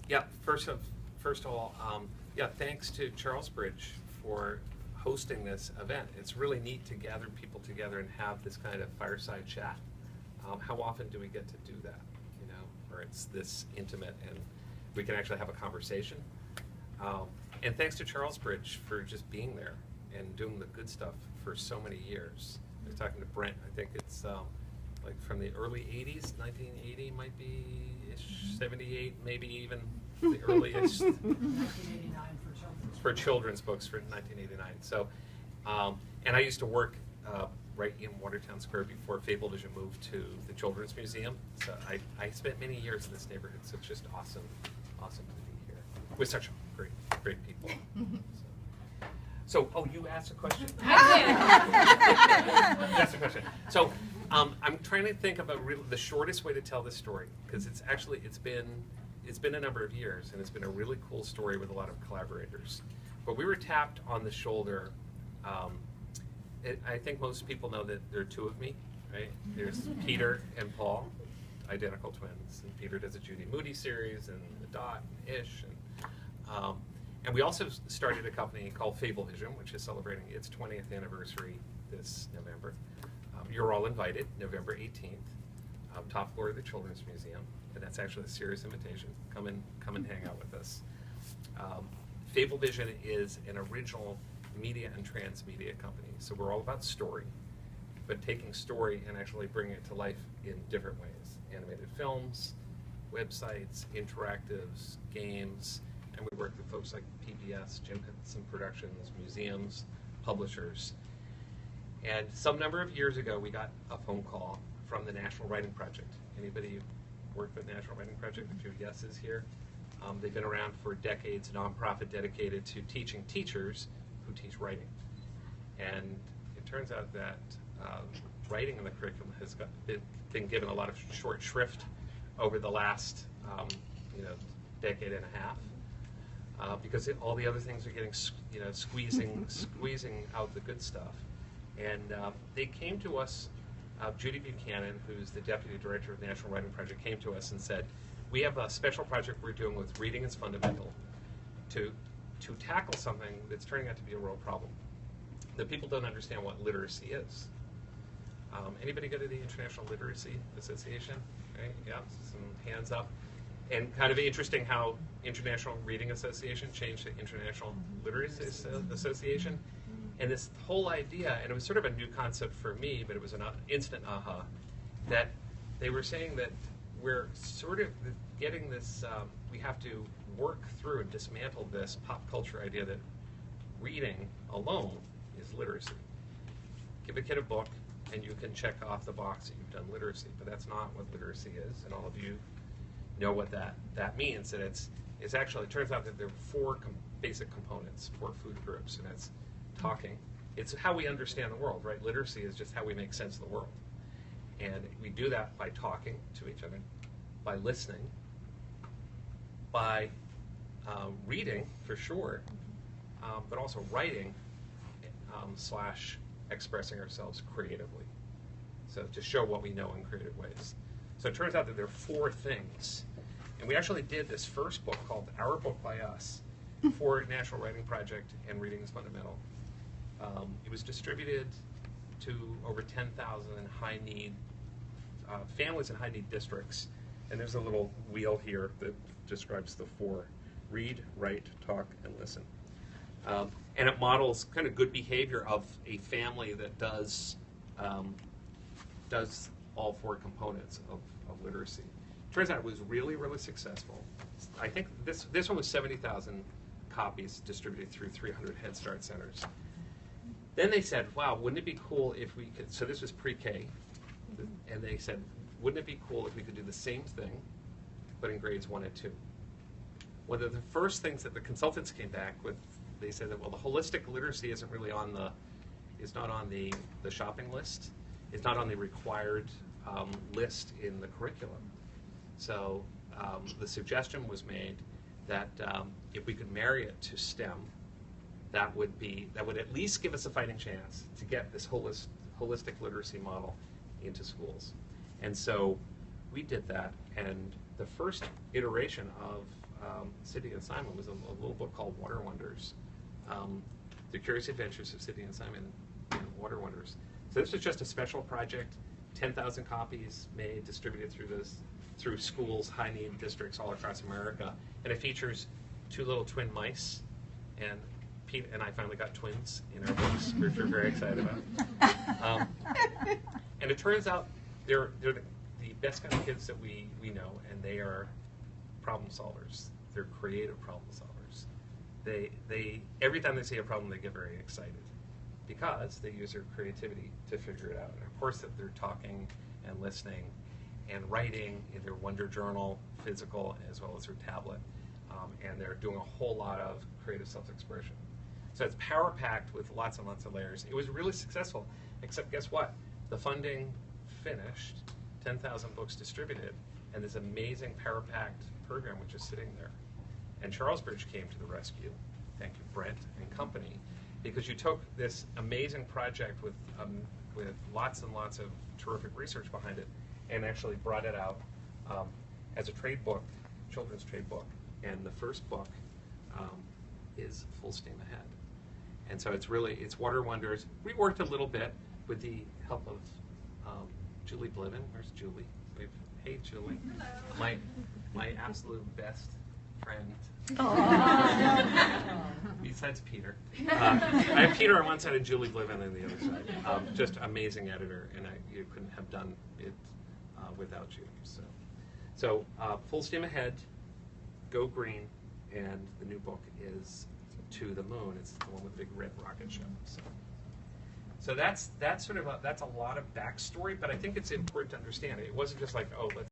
Yeah, first of all, yeah, thanks to Charlesbridge for hosting this event. It's really neat to gather people together and have this kind of fireside chat. How often do we get to do that? You know, where it's this intimate and we can actually have a conversation. And thanks to Charlesbridge for just being there and doing the good stuff for so many years. I was talking to Brent. I think it's like from the early 80s, 1980 might be ish, 78 maybe even the earliest. 1989 for children's books for 1989. So, and I used to work right in Watertown Square before Fablevision moved to the Children's Museum. So I spent many years in this neighborhood. So it's just awesome to be here with such great people. So, oh, you asked a question? You asked a question. So, I'm trying to think of the shortest way to tell this story, because it's been a number of years, and it's been a really cool story with a lot of collaborators. But we were tapped on the shoulder. I think most people know that there are two of me, right? There's Peter and Paul, identical twins. And Peter does a Judy Moody series, and the Dot, and Ish. And we also started a company called Fablevision, which is celebrating its 20th anniversary this November. You're all invited, November 18th, top floor of the Children's Museum, and that's actually a serious invitation. Come and hang out with us. Fablevision is an original media and transmedia company, so we're all about story, but taking story and actually bringing it to life in different ways. Animated films, websites, interactives, games, and we work with folks like PBS, Jim Henson Productions, museums, publishers. And some number of years ago, we got a phone call from the National Writing Project. Anybody work with the National Writing Project? A few yeses here. They've been around for decades, a nonprofit dedicated to teaching teachers who teach writing. And it turns out that writing in the curriculum has been given a lot of short shrift over the last decade and a half, because all the other things are getting squeezing out the good stuff. And they came to us. Judy Buchanan, who's the deputy director of the National Writing Project, came to us and said, we have a special project we're doing with Reading is Fundamental to tackle something that's turning out to be a real problem. That people don't understand what literacy is. Anybody go to the International Literacy Association? Right? Yeah, some hands up. And kind of interesting how International Reading Association changed to International Literacy Association. And this whole idea, and it was sort of a new concept for me, but it was an instant aha, that they were saying that we're sort of getting this, we have to work through and dismantle this pop culture idea that reading alone is literacy. Give a kid a book, and you can check off the box that you've done literacy, but that's not what literacy is, and all of you know what that means. And it's actually, it turns out that there are four basic components for food groups, and it's talking. It's how we understand the world, right? Literacy is just how we make sense of the world. And we do that by talking to each other, by listening, by reading, for sure, but also writing / expressing ourselves creatively. So to show what we know in creative ways. So it turns out that there are four things. And we actually did this first book called Our Book by Us for National Writing Project and Reading is Fundamental. It was distributed to over 10,000 high-need families in high-need districts. And there's a little wheel here that describes the four: read, write, talk, and listen. And it models kind of good behavior of a family that does all four components of literacy. Turns out it was really, really successful. I think this one was 70,000 copies distributed through 300 Head Start centers. Then they said, wow, wouldn't it be cool if we could, so this was pre-K, and they said, wouldn't it be cool if we could do the same thing, but in grades 1 and 2? One of the first things that the consultants came back with, they said that, well, the holistic literacy isn't really is not on the shopping list. It's not on the required list in the curriculum. So the suggestion was made that if we could marry it to STEM, that would at least give us a fighting chance to get this holistic literacy model into schools. And so we did that, and the first iteration of Sidney and Simon was a little book called Water Wonders. The Curious Adventures of Sidney and Simon in Water Wonders. So this was just a special project, 10,000 copies made, distributed through schools, high-need districts all across America. And it features two little twin mice, and Pete and I finally got twins in our books, which we're very excited about. And it turns out they're the best kind of kids that we know, and they are problem solvers. They're creative problem solvers. They every time they see a problem, they get very excited because they use their creativity to figure it out. And of course, that they're talking and listening and writing in their Wonder Journal, physical as well as their tablet, and they're doing a whole lot of creative self-expression. So it's power-packed with lots and lots of layers. It was really successful, except guess what? The funding finished, 10,000 books distributed, and this amazing power-packed program was just sitting there. And Charlesbridge came to the rescue. Thank you, Brent and company, because you took this amazing project with lots and lots of terrific research behind it, and actually brought it out as a trade book, children's trade book. And the first book is Full Steam Ahead. And so it's Water Wonders. We worked a little bit with the help of Julie Bliven. Where's Julie? Hey, Julie. Hello. My absolute best friend. Besides Peter. I have Peter on one side and Julie Bliven on the other side. Just amazing editor, and you couldn't have done it without you. So Full Steam Ahead, Go Green, and the new book is To the Moon. It's the one with the big red rocket ship. So that's a lot of backstory, but I think it's important to understand it. It wasn't just like, oh, let's